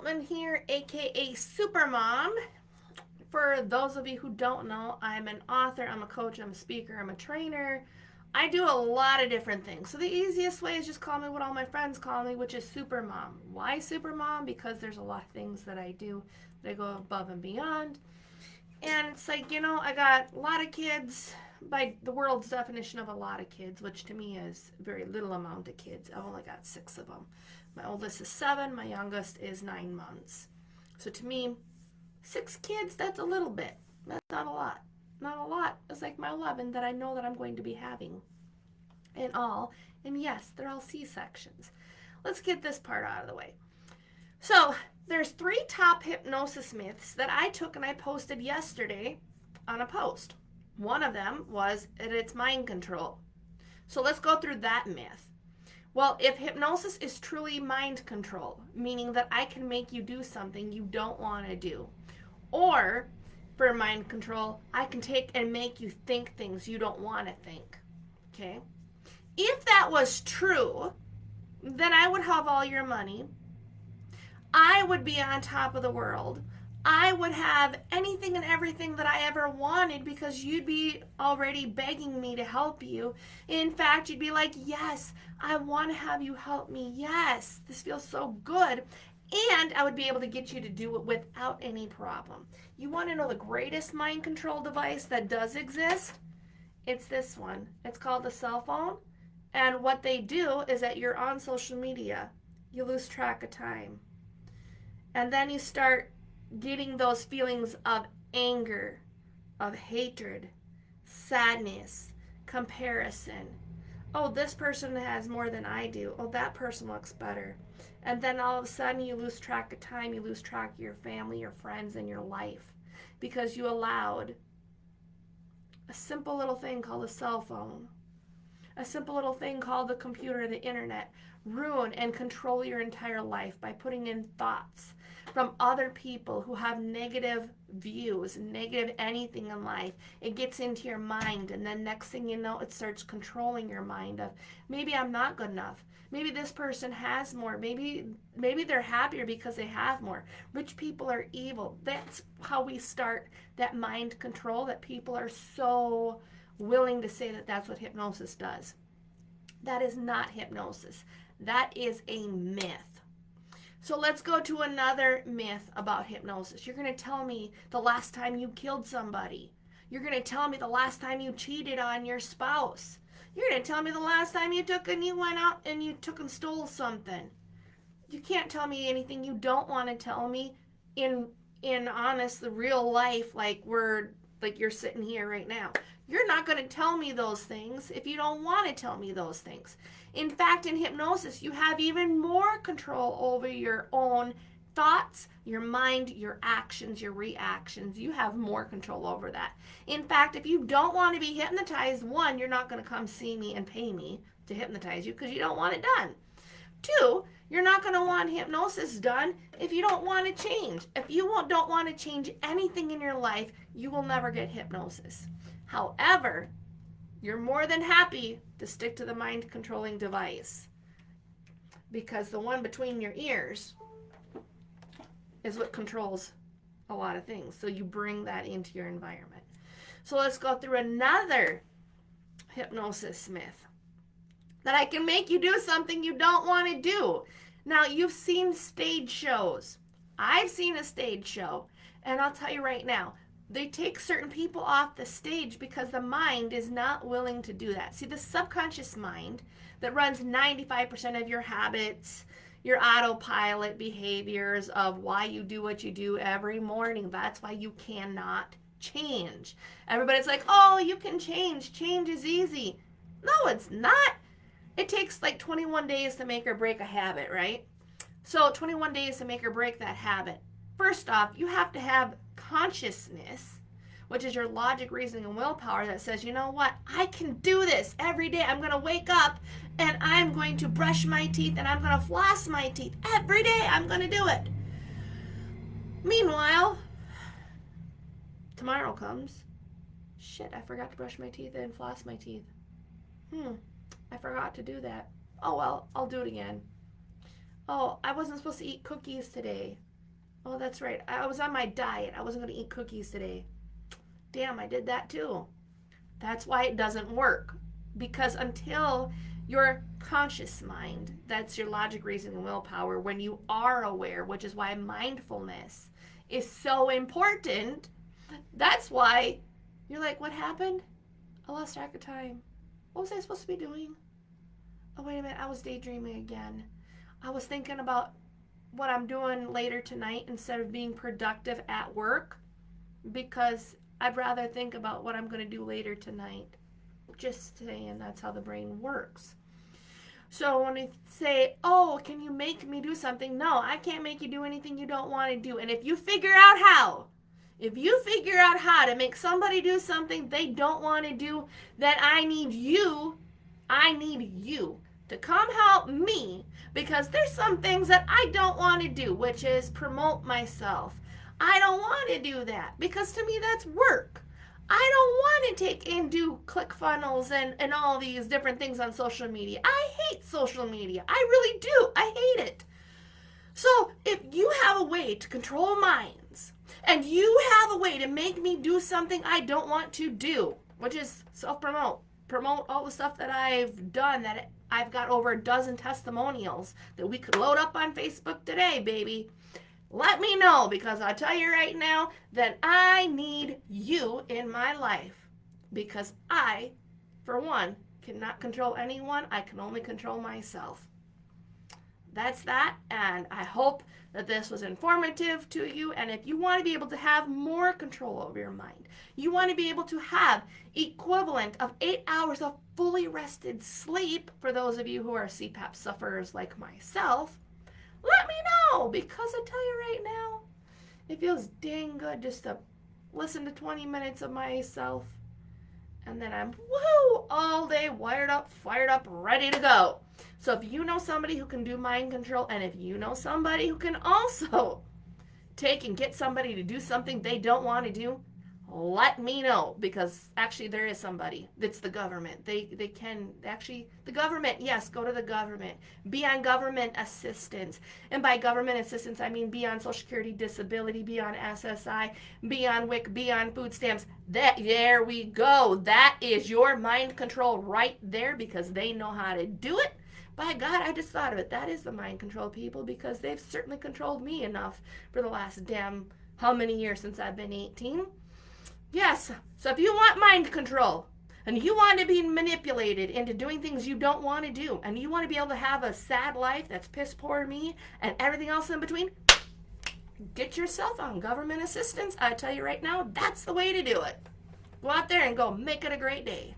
Stoltman here, aka Supermom. For those of you who don't know, I'm an author, I'm a coach, I'm a speaker, I'm a trainer. I do a lot of different things. So the easiest way is just call me what all my friends call me, which is Supermom. Why Supermom? Because there's a lot of things that I do that go above and beyond. And it's like, I got a lot of kids by the world's definition of a lot of kids, which to me is a very little amount of kids. I've only got 6 of them. My oldest is 7, my youngest is 9 months. So to me, 6 kids, that's a little bit. That's not a lot. Not a lot. It's like my 11 that I know that I'm going to be having in all. And yes, they're all C-sections. Let's get this part out of the way. So there's 3 top hypnosis myths that I took and I posted yesterday on a post. One of them was that it's mind control. So let's go through that myth. Well, if hypnosis is truly mind control, meaning that I can make you do something you don't want to do, or for mind control, I can take and make you think things you don't want to think, okay? If that was true, then I would have all your money. I would be on top of the world. I would have anything and everything that I ever wanted because you'd be already begging me to help you. In fact, you'd be like, yes, I want to have you help me. Yes, this feels so good. And I would be able to get you to do it without any problem. You want to know the greatest mind control device that does exist? It's this one. It's called the cell phone. And what they do is that you're on social media. You lose track of time. And then you start getting those feelings of anger, of hatred, sadness, comparison. Oh, this person has more than I do. Oh, that person looks better. And then all of a sudden you lose track of time, you lose track of your family, your friends, and your life because you allowed a simple little thing called a cell phone, a simple little thing called the computer, the internet, ruin and control your entire life by putting in thoughts from other people who have negative views, negative anything in life. It gets into your mind, and then next thing you know, it starts controlling your mind of maybe I'm not good enough. Maybe this person has more. Maybe they're happier because they have more. Rich people are evil. That's how we start that mind control that people are so willing to say that that's what hypnosis does. That is not hypnosis. That is a myth. So let's go to another myth about hypnosis. You're going to tell me the last time you killed somebody. You're going to tell me the last time you cheated on your spouse. You're going to tell me the last time you went out and you took and stole something. You can't tell me anything you don't want to tell me in honest, the real life, like you're sitting here right now. You're not going to tell me those things if you don't want to tell me those things. In fact, in hypnosis, you have even more control over your own thoughts, your mind, your actions, your reactions. You have more control over that. In fact, if you don't want to be hypnotized, 1, you're not going to come see me and pay me to hypnotize you because you don't want it done. 2, you're not going to want hypnosis done if you don't want to change. If you don't want to change anything in your life, you will never get hypnosis. However, you're more than happy to stick to the mind controlling device because the one between your ears is what controls a lot of things. So you bring that into your environment. So let's go through another hypnosis myth. That I can make you do something you don't want to do. Now, you've seen stage shows. I've seen a stage show. And I'll tell you right now, they take certain people off the stage because the mind is not willing to do that. See, the subconscious mind that runs 95% of your habits, your autopilot behaviors of why you do what you do every morning, that's why you cannot change. Everybody's like, oh, you can change. Change is easy. No, it's not. It takes like 21 days to make or break a habit, right? So 21 days to make or break that habit. First off, you have to have consciousness, which is your logic, reasoning, and willpower that says, you know what? I can do this every day. I'm going to wake up and I'm going to brush my teeth and I'm going to floss my teeth. Every day I'm going to do it. Meanwhile, tomorrow comes. Shit, I forgot to brush my teeth and floss my teeth. I forgot to do that. Oh well, I'll do it again. Oh, I wasn't supposed to eat cookies today. Oh, that's right. I was on my diet. I wasn't going to eat cookies today. Damn, I did that too. That's why it doesn't work. Because until your conscious mind, that's your logic, reason, and willpower, when you are aware, which is why mindfulness is so important, that's why you're like, what happened? I lost track of time. What was I supposed to be doing? Oh, wait a minute. I was daydreaming again. I was thinking about what I'm doing later tonight instead of being productive at work because I'd rather think about what I'm going to do later tonight. Just saying, that's how the brain works. So when we say, oh, can you make me do something? No, I can't make you do anything you don't want to do. And if you figure out how to make somebody do something they don't want to do, then I need you to come help me, because there's some things that I don't want to do, which is promote myself. I don't want to do that because to me that's work. I don't want to take and do ClickFunnels and all these different things on social media. I hate social media. I really do. I hate it. So if you have a way to control minds and you have a way to make me do something I don't want to do, which is self-promote, promote all the stuff that I've done, that I've got over a dozen testimonials that we could load up on Facebook today, baby. Let me know, because I'll tell you right now that I need you in my life, because I, for one, cannot control anyone. I can only control myself. That's that, and I hope that this was informative to you. And if you want to be able to have more control over your mind, you want to be able to have equivalent of 8 hours of fully rested sleep, for those of you who are CPAP sufferers like myself, let me know, because I tell you right now, it feels dang good just to listen to 20 minutes of myself, and then I'm all day wired up, fired up, ready to go. So if you know somebody who can do mind control, and if you know somebody who can also take and get somebody to do something they don't want to do, let me know, because actually there is somebody. It's the government. They can actually, the government, yes, go to the government. Be on government assistance. And by government assistance, I mean be on Social Security, disability, be on SSI, be on WIC, be on food stamps. There we go. That is your mind control right there, because they know how to do it. By God, I just thought of it. That is the mind control people, because they've certainly controlled me enough for the last damn how many years since I've been 18. Yes, so if you want mind control, and you want to be manipulated into doing things you don't want to do, and you want to be able to have a sad life that's piss poor me and everything else in between, get yourself on government assistance. I tell you right now, that's the way to do it. Go out there and go make it a great day.